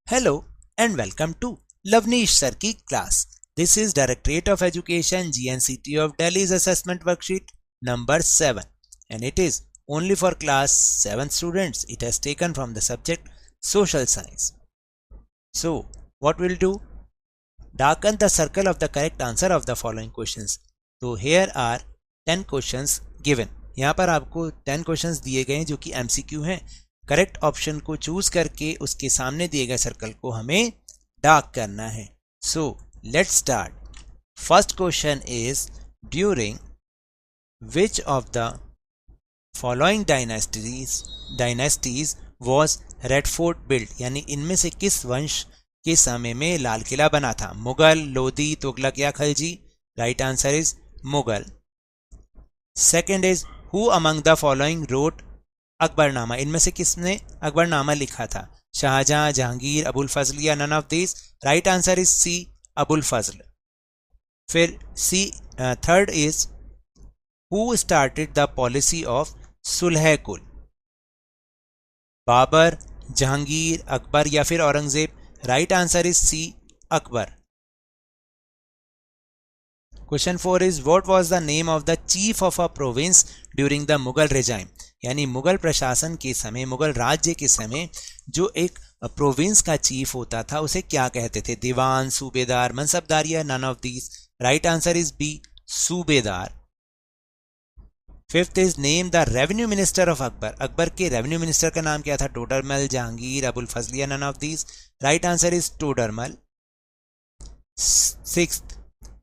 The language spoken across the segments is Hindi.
Hello and welcome to Lavneesh Sir की class. This is Directorate of Education GNCT of Delhi's assessment worksheet number 7 and it is only for class 7 students. It has taken from the subject social science. So what we'll do? Darken the circle of the correct answer of the following questions. So here are 10 questions given. यहाँ पर आपको 10 क्वेश्चंस दिए गए हैं जो कि MCQ हैं. करेक्ट ऑप्शन को चूज करके उसके सामने दिए गए सर्कल को हमें डार्क करना है. So let's start. First question is during which of the following dynasties was red fort build, यानी इनमें से किस वंश के समय में लाल किला बना था? मुगल, लोधी, तुगलक या Khalji? Right answer is Mughal. Second is who among the following wrote Akbarnama, इनमें से किसने अकबरनामा लिखा था? शाहजहां, जहांगीर, अबुल फजल या none of this? Right answer is C, Abul Fazal. फिर सी third is who started the policy of Sulh Kul? Babur, Jahangir, Akbar या फिर Aurangzeb? Right answer is C, Akbar. Question 4 is what was the name of the chief of a province during the Mughal regime, यानी मुगल प्रशासन के समय, मुगल राज्य के समय जो एक प्रोविंस का चीफ होता था उसे क्या कहते थे? दीवान, सूबेदार, मनसबदार या none of these? Right answer is B, Subedar. Fifth is name the revenue minister of Akbar, Akbar के रेवेन्यू मिनिस्टर का नाम क्या था? टोडरमल, जहांगीर, अबुल फजल या none of these? Right answer is Todarmal. Sixth,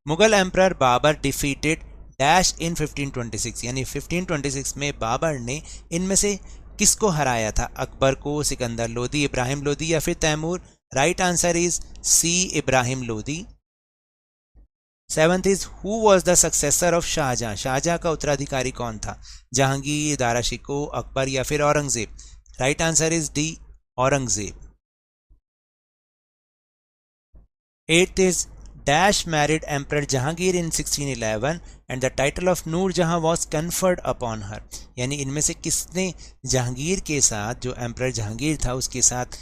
Mughal emperor Babur defeated dash in 1526, यानी 1526 में बाबर ने इनमें से किसको हराया था? अकबर को, सिकंदर लोदी, इब्राहिम लोदी या फिर तैमूर? Right answer is C, Ibrahim Lodi. Seventh is who was the successor of Shahjahan, Shahjahan का उत्तराधिकारी कौन था? जहांगीर, दारा शिकोह, अकबर या फिर Aurangzeb? Right answer is D, Aurangzeb. Eighth is Dash married Emperor Jahangir in 1611 and the title of Noor Jahan was conferred upon her, यानी इनमें से किसने जहांगीर के साथ, जो एम्परर जहांगीर था उसके साथ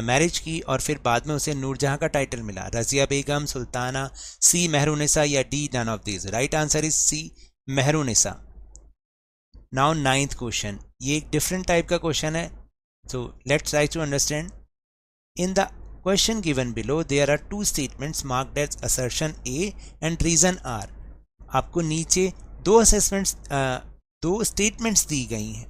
मैरिज की और फिर बाद में उसे नूर जहां का टाइटल मिला? रजिया बेगम, सुल्ताना, सी मेहरुनिसा या D none of this? Right answer is C, Mehrunnisa. Now ninth question, ये एक डिफरेंट टाइप का क्वेश्चन है, so let's try to understand. In the question given below there are two statements marked as assertion A and reason R. आपको नीचे दो स्टेटमेंट्स दी गई हैं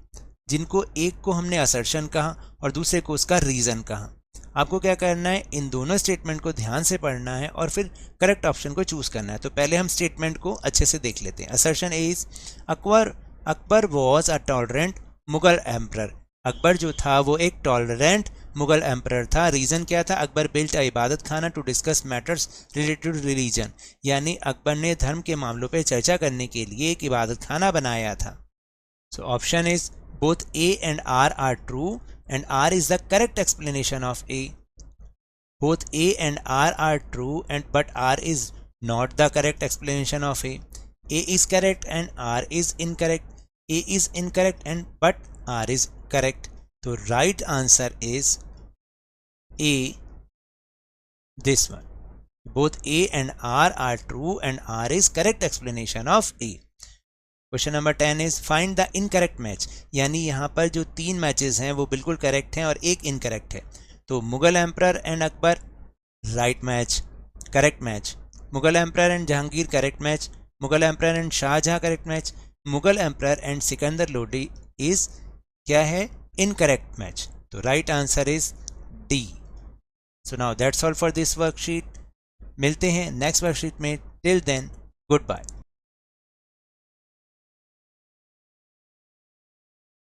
जिनको एक को हमने असर्शन कहा और दूसरे को उसका रीजन कहा. आपको क्या करना है? इन दोनों स्टेटमेंट को ध्यान से पढ़ना है और फिर करेक्ट ऑप्शन को चूज करना है. तो पहले हम स्टेटमेंट को अच्छे से देख लेते हैं. Assertion A is Akbar was a tolerant Mughal emperor, Akbar जो था वो एक टॉलरेंट मुगल एम्परर था. रीजन क्या था? Akbar built a Ibadat Khana to discuss matters related to religion, यानी अकबर ने धर्म के मामलों पर चर्चा करने के लिए एक इबादत खाना बनाया था. So option is both A and R true and R is the correct explanation of A. Both A and R true and but R is not the correct explanation of A. A is correct and R is incorrect. A is incorrect and but R is correct. तो right answer is A, this one. Both A and R are true and R is correct explanation of A. Question number 10 is find the incorrect match, यानी यहाँ पर जो तीन मैचेस हैं वो बिल्कुल करेक्ट हैं और एक इनकरेक्ट है. तो Mughal emperor and Akbar right match, correct match. Mughal emperor and Jahangir correct match. Mughal emperor and Shah Jahan correct match. Mughal emperor and Sikandar Lodi is क्या है? Incorrect match. तो right answer is D. So now that's all for this worksheet. मिलते हैं नेक्स्ट वर्कशीट में. Till then, goodbye.